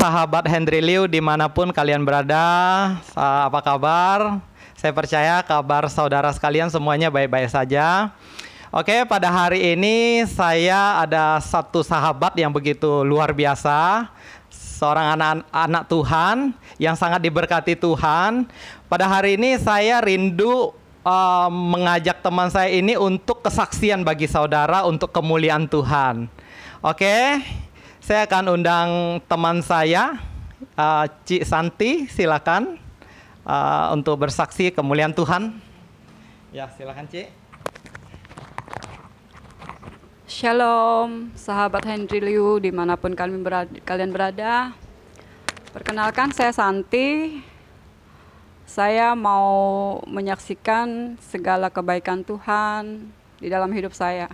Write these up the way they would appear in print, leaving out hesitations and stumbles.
sahabat Henry Liu dimanapun kalian berada, apa kabar? Saya percaya kabar saudara sekalian semuanya baik-baik saja. Oke, pada hari ini saya ada satu sahabat yang begitu luar biasa, seorang anak Tuhan yang sangat diberkati Tuhan. Pada hari ini saya rindu mengajak teman saya ini untuk kesaksian bagi saudara untuk kemuliaan Tuhan. Oke. Saya akan undang teman saya, Cik Santi, silakan untuk bersaksi kemuliaan Tuhan. Ya, silakan Cik. Shalom, sahabat Henry Liu dimanapun kalian berada. Perkenalkan, saya Santi. Saya mau menyaksikan segala kebaikan Tuhan di dalam hidup saya.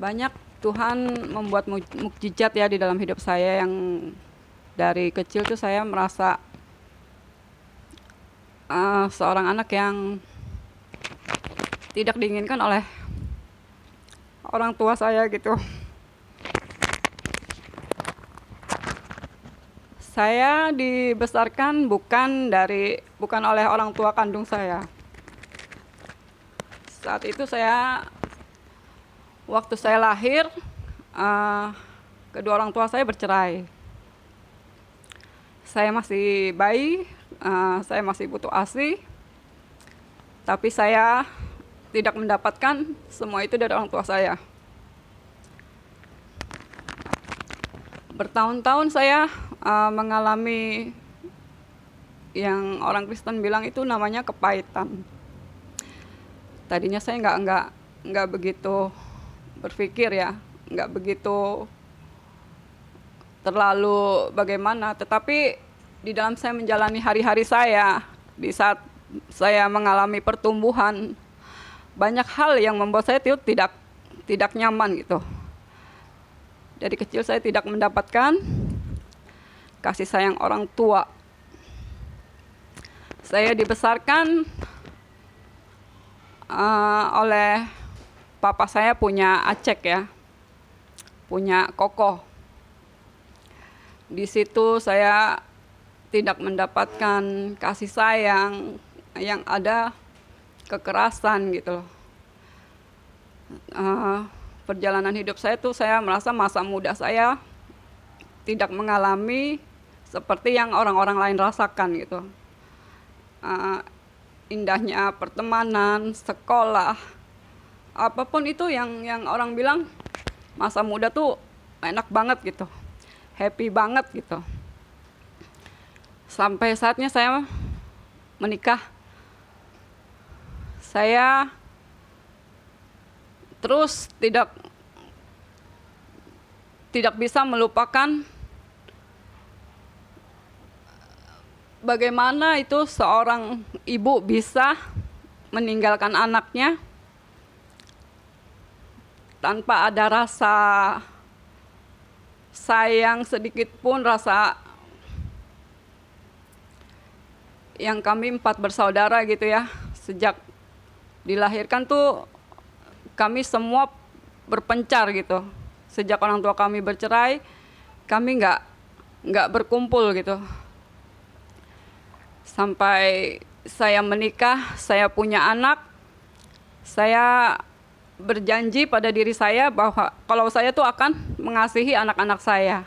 Banyak Tuhan membuat mukjizat ya di dalam hidup saya, yang dari kecil tuh saya merasa seorang anak yang tidak diinginkan oleh orang tua saya gitu. Saya dibesarkan bukan oleh orang tua kandung saya. Saat itu waktu saya lahir, kedua orang tua saya bercerai. Saya masih bayi, saya masih butuh ASI, tapi saya tidak mendapatkan semua itu dari orang tua saya. Bertahun-tahun saya mengalami yang orang Kristen bilang itu namanya kepahitan. Tadinya saya nggak begitu berpikir ya, nggak begitu terlalu bagaimana, tetapi di dalam saya menjalani hari-hari saya, di saat saya mengalami pertumbuhan, banyak hal yang membuat saya tidak nyaman gitu. Dari kecil saya tidak mendapatkan kasih sayang orang tua. Saya dibesarkan oleh papa saya, punya acek ya, punya kokoh. Di situ saya tidak mendapatkan kasih sayang, yang ada kekerasan gitu loh. Perjalanan hidup saya tuh saya merasa masa muda saya tidak mengalami seperti yang orang-orang lain rasakan gitu. Indahnya pertemanan, sekolah, apapun itu yang orang bilang masa muda tuh enak banget gitu, happy banget gitu. Sampai saatnya saya menikah, saya terus tidak bisa melupakan bagaimana itu seorang ibu bisa meninggalkan anaknya tanpa ada rasa sayang sedikit pun, rasa yang kami 4 bersaudara gitu ya. Sejak dilahirkan tuh kami semua berpencar gitu. Sejak orang tua kami bercerai, kami nggak berkumpul gitu. Sampai saya menikah, saya punya anak, saya berjanji pada diri saya bahwa kalau saya tuh akan mengasihi anak-anak saya.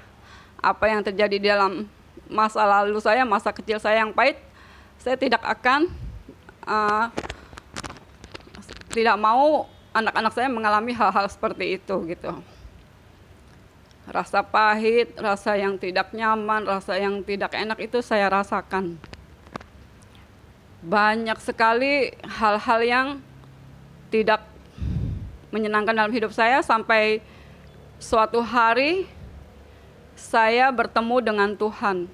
Apa yang terjadi di dalam masa lalu saya, masa kecil saya yang pahit, saya tidak mau anak-anak saya mengalami hal-hal seperti itu gitu. Rasa pahit, rasa yang tidak nyaman, rasa yang tidak enak itu saya rasakan. Banyak sekali hal-hal yang tidak menyenangkan dalam hidup saya, sampai suatu hari saya bertemu dengan Tuhan.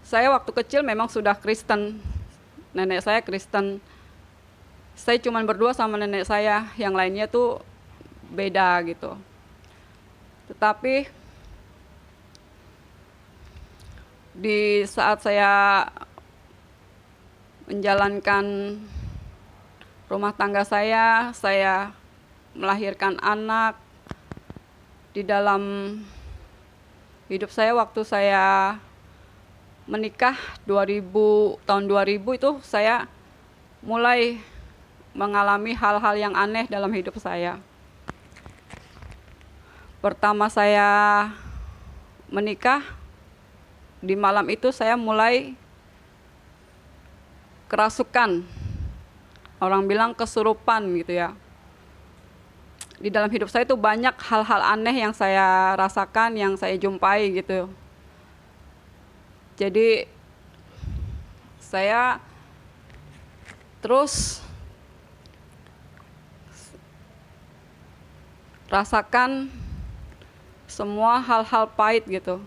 Saya waktu kecil memang sudah Kristen, nenek saya Kristen. Saya cuma berdua sama nenek saya, yang lainnya tuh beda gitu. Tetapi di saat saya menjalankan rumah tangga saya melahirkan anak di dalam Hidup saya waktu saya menikah tahun 2000 itu saya mulai mengalami hal-hal yang aneh dalam hidup saya. Pertama saya menikah, di malam itu saya mulai kerasukan. Orang bilang kesurupan gitu ya. Di dalam hidup saya itu banyak hal-hal aneh yang saya rasakan, yang saya jumpai gitu. Jadi saya terus rasakan semua hal-hal pahit gitu.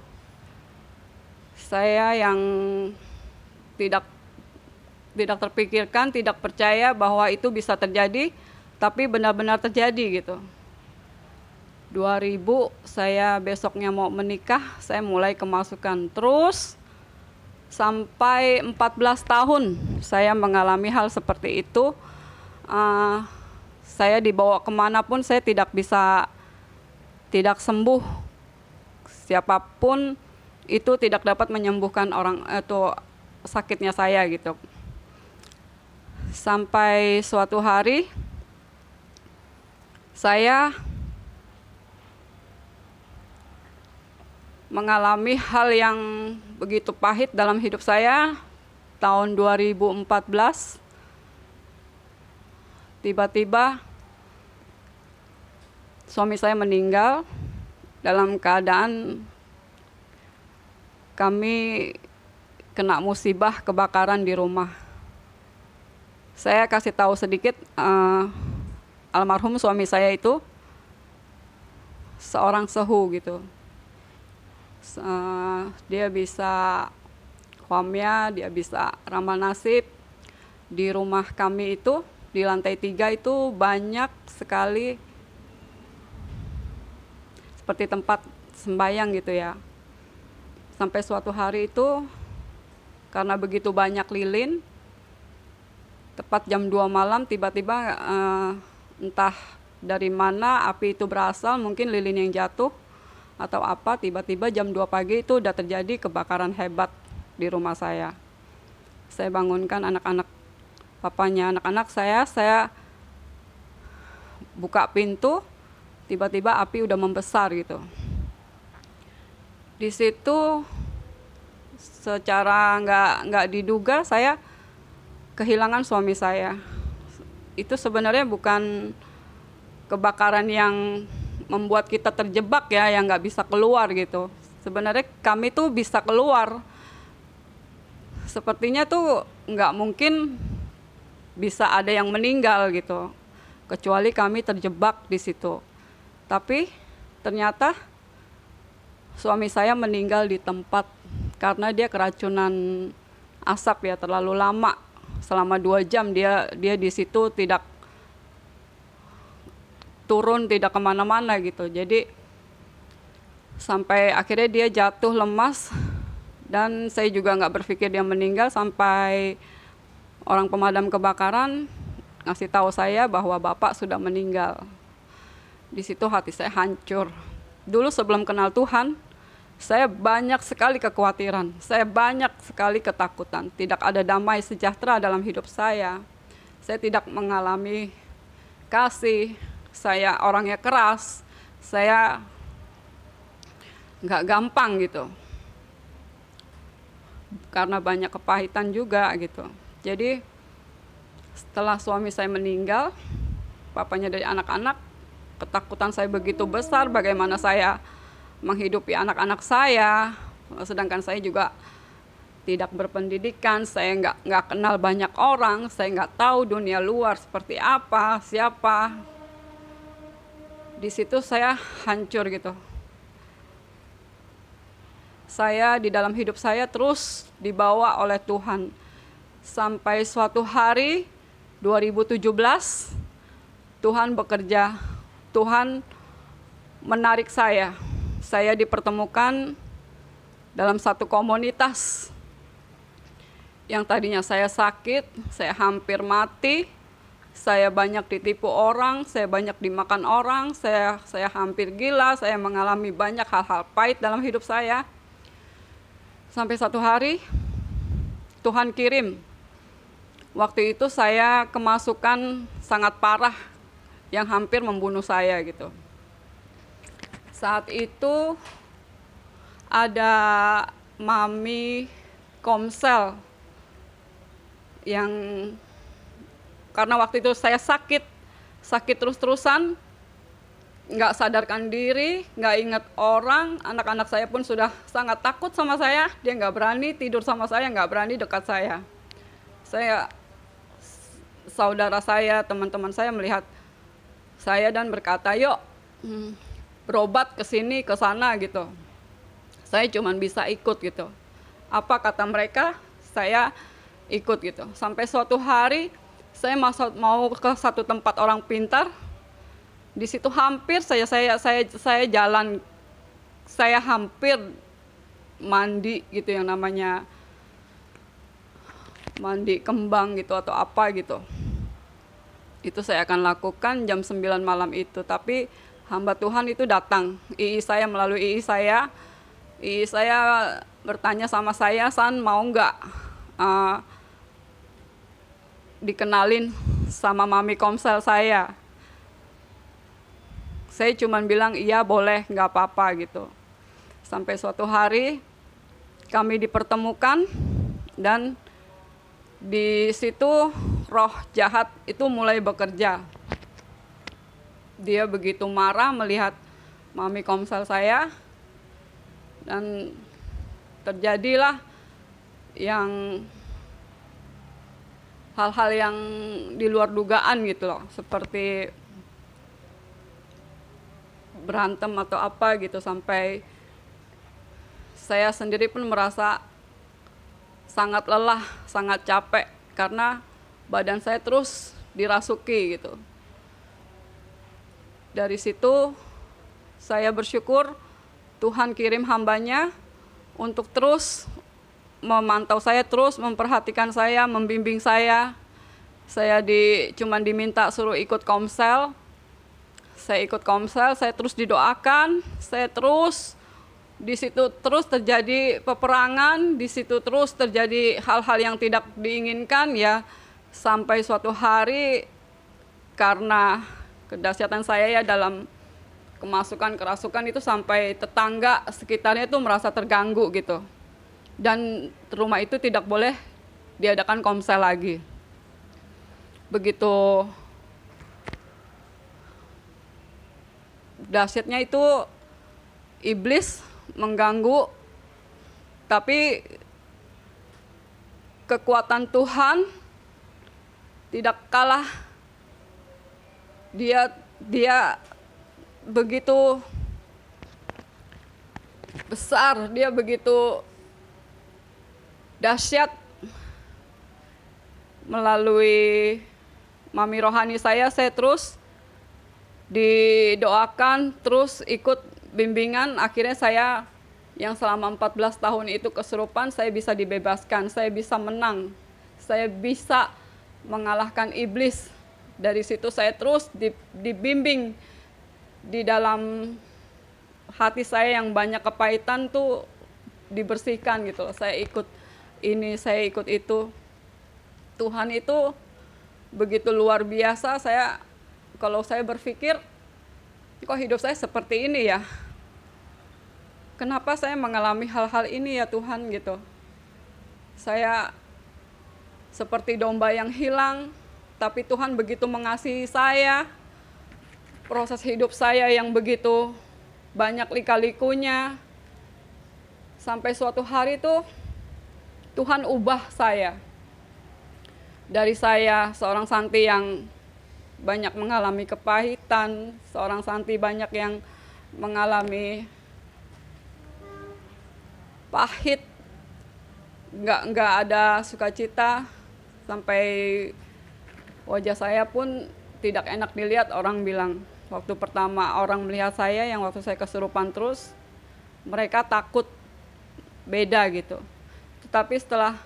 Saya yang tidak terpikirkan, tidak percaya bahwa itu bisa terjadi, tapi benar-benar terjadi gitu. 2000 saya besoknya mau menikah, saya mulai kemasukan. Terus sampai 14 tahun saya mengalami hal seperti itu. Saya dibawa kemanapun saya tidak sembuh. Siapapun itu tidak dapat menyembuhkan orang itu sakitnya saya gitu. Sampai suatu hari saya mengalami hal yang begitu pahit dalam hidup saya. Tahun 2014 tiba-tiba suami saya meninggal dalam keadaan kami kena musibah kebakaran di rumah. Saya kasih tahu sedikit, almarhum suami saya itu seorang sehu gitu. Dia bisa khamya, dia bisa ramal nasib. Di rumah kami itu, di lantai 3 itu banyak sekali seperti tempat sembahyang gitu ya. Sampai suatu hari itu, karena begitu banyak lilin, tepat jam 2 malam tiba-tiba entah dari mana api itu berasal, mungkin lilin yang jatuh atau apa, tiba-tiba jam 2 pagi itu udah terjadi kebakaran hebat di rumah saya. Saya bangunkan anak-anak, papanya anak-anak saya buka pintu, tiba-tiba api udah membesar gitu. Di situ secara nggak diduga saya kehilangan suami saya. Itu sebenarnya bukan kebakaran yang membuat kita terjebak ya, yang nggak bisa keluar gitu. Sebenarnya kami tuh bisa keluar. Sepertinya tuh nggak mungkin bisa ada yang meninggal gitu, kecuali kami terjebak di situ. Tapi ternyata suami saya meninggal di tempat karena dia keracunan asap ya, terlalu lama. Selama 2 jam dia di situ, tidak turun, tidak kemana-mana gitu. Jadi sampai akhirnya dia jatuh lemas, dan saya juga nggak berpikir dia meninggal sampai orang pemadam kebakaran ngasih tahu saya bahwa bapak sudah meninggal. Di situ hati saya hancur. Dulu sebelum kenal Tuhan, saya banyak sekali kekhawatiran, saya banyak sekali ketakutan. Tidak ada damai sejahtera dalam hidup saya. Saya tidak mengalami kasih, saya orangnya keras, saya nggak gampang gitu. Karena banyak kepahitan juga gitu. Jadi setelah suami saya meninggal, papanya dari anak-anak, ketakutan saya begitu besar bagaimana saya menghidupi anak-anak saya, sedangkan saya juga tidak berpendidikan, saya nggak kenal banyak orang, saya nggak tahu dunia luar seperti apa, siapa. Di situ saya hancur gitu. Saya di dalam hidup saya terus dibawa oleh Tuhan. Sampai suatu hari 2017 Tuhan bekerja. Tuhan menarik saya. Saya dipertemukan dalam satu komunitas yang tadinya saya sakit, saya hampir mati. saya banyak ditipu orang, saya banyak dimakan orang, saya hampir gila, saya mengalami banyak hal-hal pahit dalam hidup saya. Sampai satu hari Tuhan kirim. Waktu itu saya kemasukan sangat parah yang hampir membunuh saya gitu. Saat itu ada mami komsel yang karena waktu itu saya sakit terus-terusan, nggak sadarkan diri, nggak ingat orang, anak-anak saya pun sudah sangat takut sama saya, dia nggak berani tidur sama saya, nggak berani dekat saya. Saudara saya, teman-teman saya melihat saya dan berkata, yuk berobat ke sini, ke sana gitu. Saya cuma bisa ikut gitu. Apa kata mereka, saya ikut gitu. Sampai suatu hari saya mau ke satu tempat orang pintar. Di situ hampir saya jalan, saya hampir mandi gitu, yang namanya mandi kembang gitu atau apa gitu. Itu saya akan lakukan jam 9 malam itu. Tapi hamba Tuhan itu datang, melalui II saya bertanya sama saya, San mau nggak dikenalin sama mami komsel saya. Saya cuma bilang iya boleh, nggak apa-apa gitu. Sampai suatu hari kami dipertemukan dan di situ roh jahat itu mulai bekerja. Dia begitu marah melihat mami komsel saya dan terjadilah hal-hal yang di luar dugaan gitu loh, seperti berantem atau apa gitu, sampai saya sendiri pun merasa sangat lelah, sangat capek karena badan saya terus dirasuki gitu. Dari situ saya bersyukur Tuhan kirim hambanya untuk terus memantau saya, terus memperhatikan saya, membimbing saya. Saya cuma diminta suruh ikut komsel. Saya ikut komsel, saya terus didoakan, saya terus di situ terus terjadi peperangan, di situ terus terjadi hal-hal yang tidak diinginkan ya, sampai suatu hari karena kedahsyatan saya ya dalam kerasukan itu, sampai tetangga sekitarnya itu merasa terganggu gitu. Dan rumah itu tidak boleh diadakan komsel lagi. Begitu dahsyatnya itu iblis mengganggu, tapi kekuatan Tuhan tidak kalah. Dia begitu besar, dia begitu dahsyat. Melalui mami rohani saya terus didoakan, terus ikut bimbingan. Akhirnya saya yang selama 14 tahun itu kesurupan, saya bisa dibebaskan, saya bisa menang, saya bisa mengalahkan iblis. Dari situ saya terus dibimbing di dalam hati saya yang banyak kepahitan tuh dibersihkan gitu. Saya ikut ini, saya ikut itu. Tuhan itu begitu luar biasa. Kalau saya berpikir, kok hidup saya seperti ini ya? Kenapa saya mengalami hal-hal ini ya Tuhan gitu? Saya seperti domba yang hilang, tapi Tuhan begitu mengasihi saya. Proses hidup saya yang begitu banyak lika-likunya. Sampai suatu hari tuh Tuhan ubah saya. Dari saya seorang Santi yang banyak mengalami kepahitan, seorang Santi banyak yang mengalami pahit, nggak ada sukacita, sampai wajah saya pun tidak enak dilihat. Orang bilang, waktu pertama orang melihat saya yang waktu saya kesurupan terus, mereka takut, beda gitu. Tetapi setelah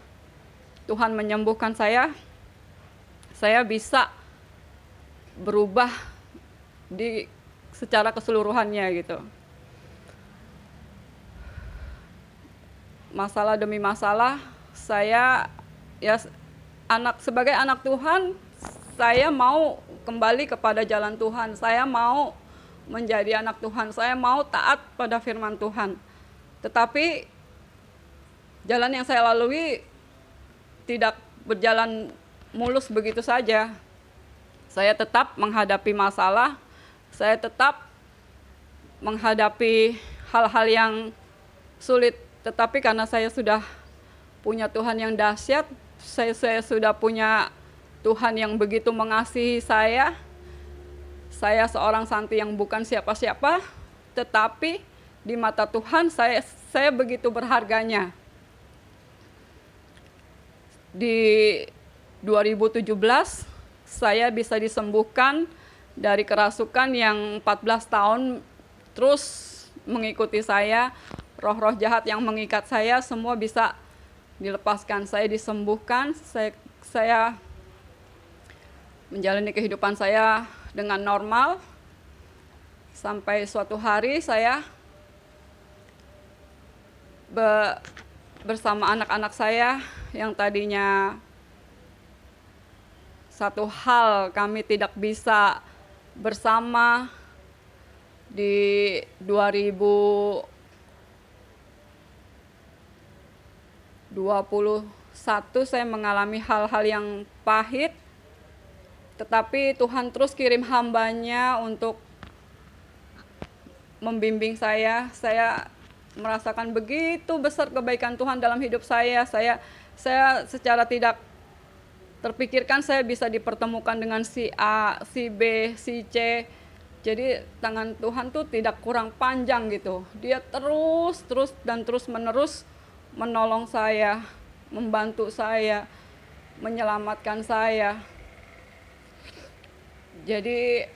Tuhan menyembuhkan saya bisa berubah secara keseluruhannya gitu. Masalah demi masalah, saya ya sebagai anak Tuhan, saya mau kembali kepada jalan Tuhan. Saya mau menjadi anak Tuhan. Saya mau taat pada firman Tuhan. Tetapi jalan yang saya lalui tidak berjalan mulus begitu saja. Saya tetap menghadapi masalah. Saya tetap menghadapi hal-hal yang sulit. Tetapi karena saya sudah punya Tuhan yang dahsyat, saya sudah punya Tuhan yang begitu mengasihi saya. Saya seorang Santi yang bukan siapa-siapa, tetapi di mata Tuhan saya begitu berharganya. Di 2017 saya bisa disembuhkan dari kerasukan yang 14 tahun terus mengikuti saya. Roh-roh jahat yang mengikat saya semua bisa dilepaskan. Saya disembuhkan, saya menjalani kehidupan saya dengan normal. Sampai suatu hari saya bersama anak-anak saya yang tadinya satu hal kami tidak bisa bersama. Di 2021 saya mengalami hal-hal yang pahit, tetapi Tuhan terus kirim hambanya untuk membimbing saya. Saya merasakan begitu besar kebaikan Tuhan dalam hidup saya. Saya secara tidak terpikirkan saya bisa dipertemukan dengan si A, si B, si C. Jadi tangan Tuhan tuh tidak kurang panjang gitu. Dia terus menerus menolong saya, membantu saya, menyelamatkan saya. Jadi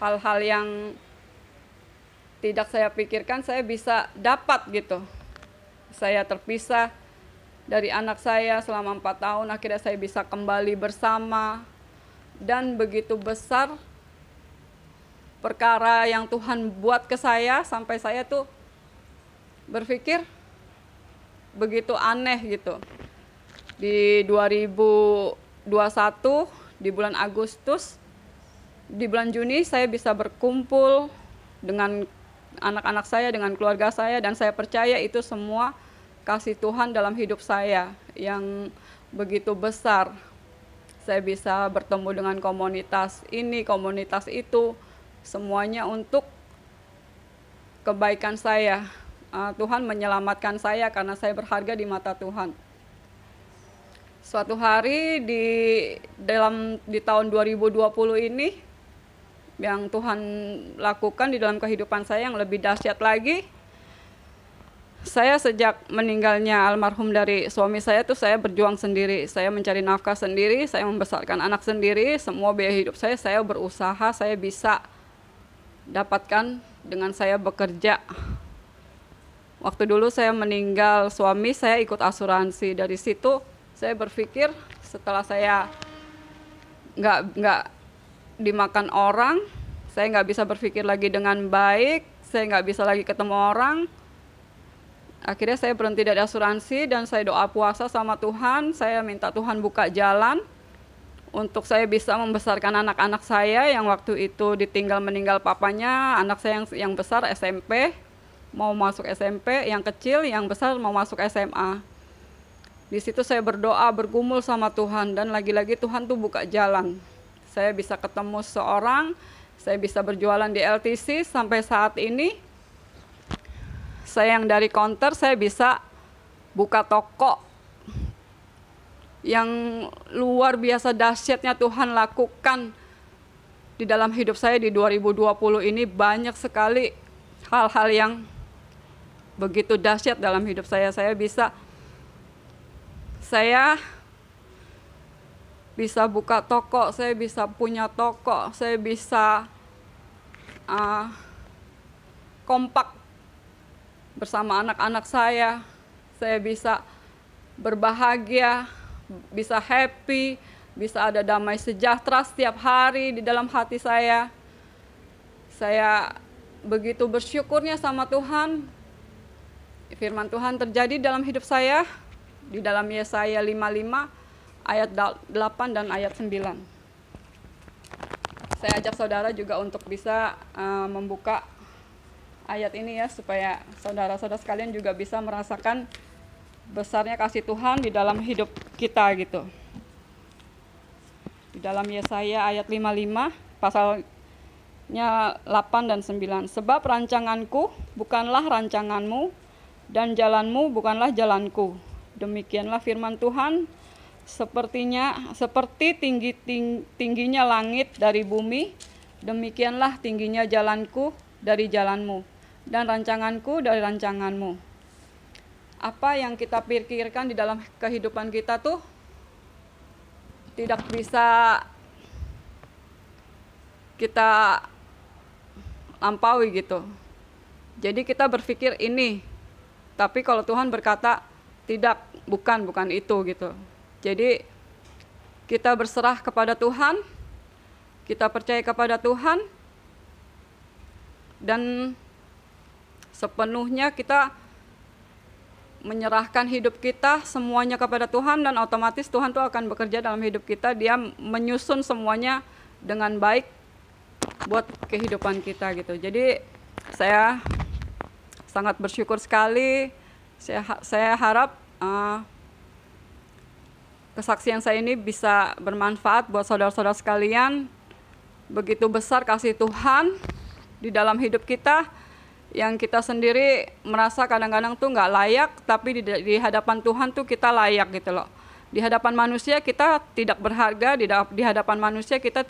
hal-hal yang tidak saya pikirkan saya bisa dapat gitu. Saya terpisah dari anak saya selama 4 tahun, akhirnya saya bisa kembali bersama. Dan begitu besar perkara yang Tuhan buat ke saya, sampai saya tuh berpikir begitu aneh gitu. Di 2021, di bulan Agustus, di bulan Juni saya bisa berkumpul dengan anak-anak saya, dengan keluarga saya, dan saya percaya itu semua kasih Tuhan dalam hidup saya yang begitu besar. Saya bisa bertemu dengan komunitas ini, komunitas itu, semuanya untuk kebaikan saya. Tuhan menyelamatkan saya karena saya berharga di mata Tuhan. Suatu hari di tahun 2020 ini, yang Tuhan lakukan di dalam kehidupan saya yang lebih dahsyat lagi, saya sejak meninggalnya almarhum dari suami saya tuh saya berjuang sendiri. Saya mencari nafkah sendiri, saya membesarkan anak sendiri, semua biaya hidup saya berusaha, saya bisa dapatkan dengan saya bekerja. Waktu dulu saya meninggal suami, saya ikut asuransi. Dari situ saya berpikir setelah saya nggak dimakan orang, saya nggak bisa berpikir lagi dengan baik, saya nggak bisa lagi ketemu orang. Akhirnya saya berhenti dari asuransi dan saya doa puasa sama Tuhan. Saya minta Tuhan buka jalan untuk saya bisa membesarkan anak-anak saya yang waktu itu meninggal papanya. Anak saya yang besar SMP, mau masuk SMP, yang kecil, yang besar mau masuk SMA. Di situ saya berdoa, bergumul sama Tuhan, dan lagi-lagi Tuhan tuh buka jalan. Saya bisa ketemu seorang, saya bisa berjualan di LTC. Sampai saat ini saya yang dari counter, saya bisa buka toko. Yang luar biasa dahsyatnya Tuhan lakukan di dalam hidup saya di 2020 ini, banyak sekali hal-hal yang begitu dahsyat dalam hidup saya. Saya bisa buka toko, saya bisa punya toko, saya bisa kompak bersama anak-anak saya bisa berbahagia, bisa happy, bisa ada damai sejahtera setiap hari di dalam hati saya. Saya begitu bersyukurnya sama Tuhan. Firman Tuhan terjadi dalam hidup saya di dalam Yesaya 55 ayat 8 dan ayat 9. Saya ajak saudara juga untuk bisa membuka ayat ini ya, supaya saudara-saudara sekalian juga bisa merasakan besarnya kasih Tuhan di dalam hidup kita gitu. Di dalam Yesaya ayat 55 pasalnya 8 dan 9. Sebab rancanganku bukanlah rancanganmu dan jalanmu bukanlah jalanku. Demikianlah firman Tuhan, seperti tingginya langit dari bumi, demikianlah tingginya jalanku dari jalanmu dan rancanganku dari rancanganmu. Apa yang kita pikirkan di dalam kehidupan kita tuh tidak bisa kita lampaui gitu. Jadi kita berpikir ini, tapi kalau Tuhan berkata tidak, bukan itu gitu. Jadi kita berserah kepada Tuhan, kita percaya kepada Tuhan, dan sepenuhnya kita menyerahkan hidup kita semuanya kepada Tuhan, dan otomatis Tuhan tuh akan bekerja dalam hidup kita. Dia menyusun semuanya dengan baik buat kehidupan kita gitu. Jadi saya sangat bersyukur sekali. Saya harap kesaksian saya ini bisa bermanfaat buat saudara-saudara sekalian. Begitu besar kasih Tuhan di dalam hidup kita, yang kita sendiri merasa kadang-kadang tuh nggak layak, tapi di hadapan Tuhan tuh kita layak gitu loh. Di hadapan manusia kita tidak berharga, di hadapan manusia kita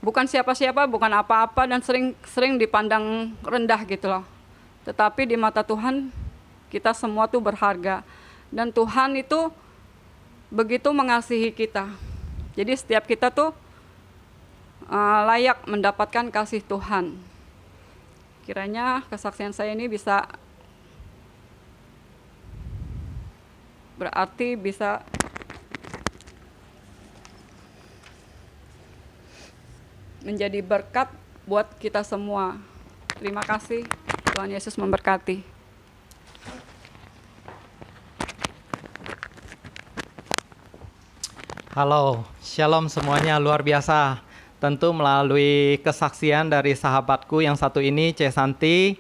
bukan siapa-siapa, bukan apa-apa, dan sering dipandang rendah gitu loh. Tetapi di mata Tuhan kita semua tuh berharga, dan Tuhan itu begitu mengasihi kita. Jadi setiap kita tuh layak mendapatkan kasih Tuhan. Kiranya kesaksian saya ini bisa berarti bisa menjadi berkat buat kita semua. Terima kasih. Tuhan Yesus memberkati. Halo, shalom semuanya, luar biasa. Tentu melalui kesaksian dari sahabatku yang satu ini, C. Santi,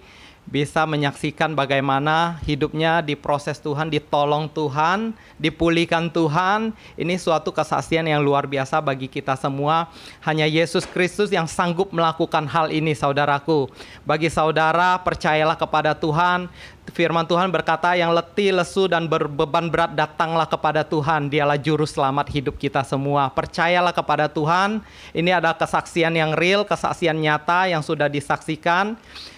bisa menyaksikan bagaimana hidupnya diproses Tuhan, ditolong Tuhan, dipulihkan Tuhan. Ini suatu kesaksian yang luar biasa bagi kita semua. Hanya Yesus Kristus yang sanggup melakukan hal ini, saudaraku. Bagi saudara, percayalah kepada Tuhan. Firman Tuhan berkata, yang letih, lesu, dan berbeban berat datanglah kepada Tuhan. Dialah juru selamat hidup kita semua. Percayalah kepada Tuhan. Ini adalah kesaksian yang real, kesaksian nyata yang sudah disaksikan.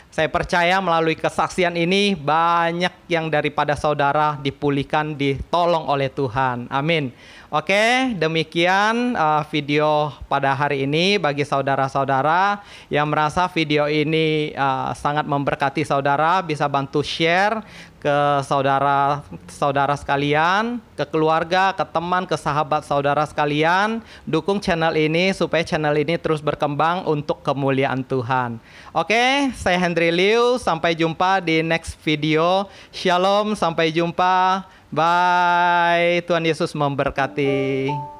Saya percaya melalui kesaksian ini banyak yang daripada saudara dipulihkan, ditolong oleh Tuhan. Amin. Oke, demikian video pada hari ini. Bagi saudara-saudara yang merasa video ini sangat memberkati saudara, bisa bantu share ke saudara-saudara sekalian, ke keluarga, ke teman, ke sahabat saudara sekalian. Dukung channel ini supaya channel ini terus berkembang untuk kemuliaan Tuhan. Oke, saya Henry Liu. Sampai jumpa di next video. Shalom, sampai jumpa. Bye. Tuhan Yesus memberkati.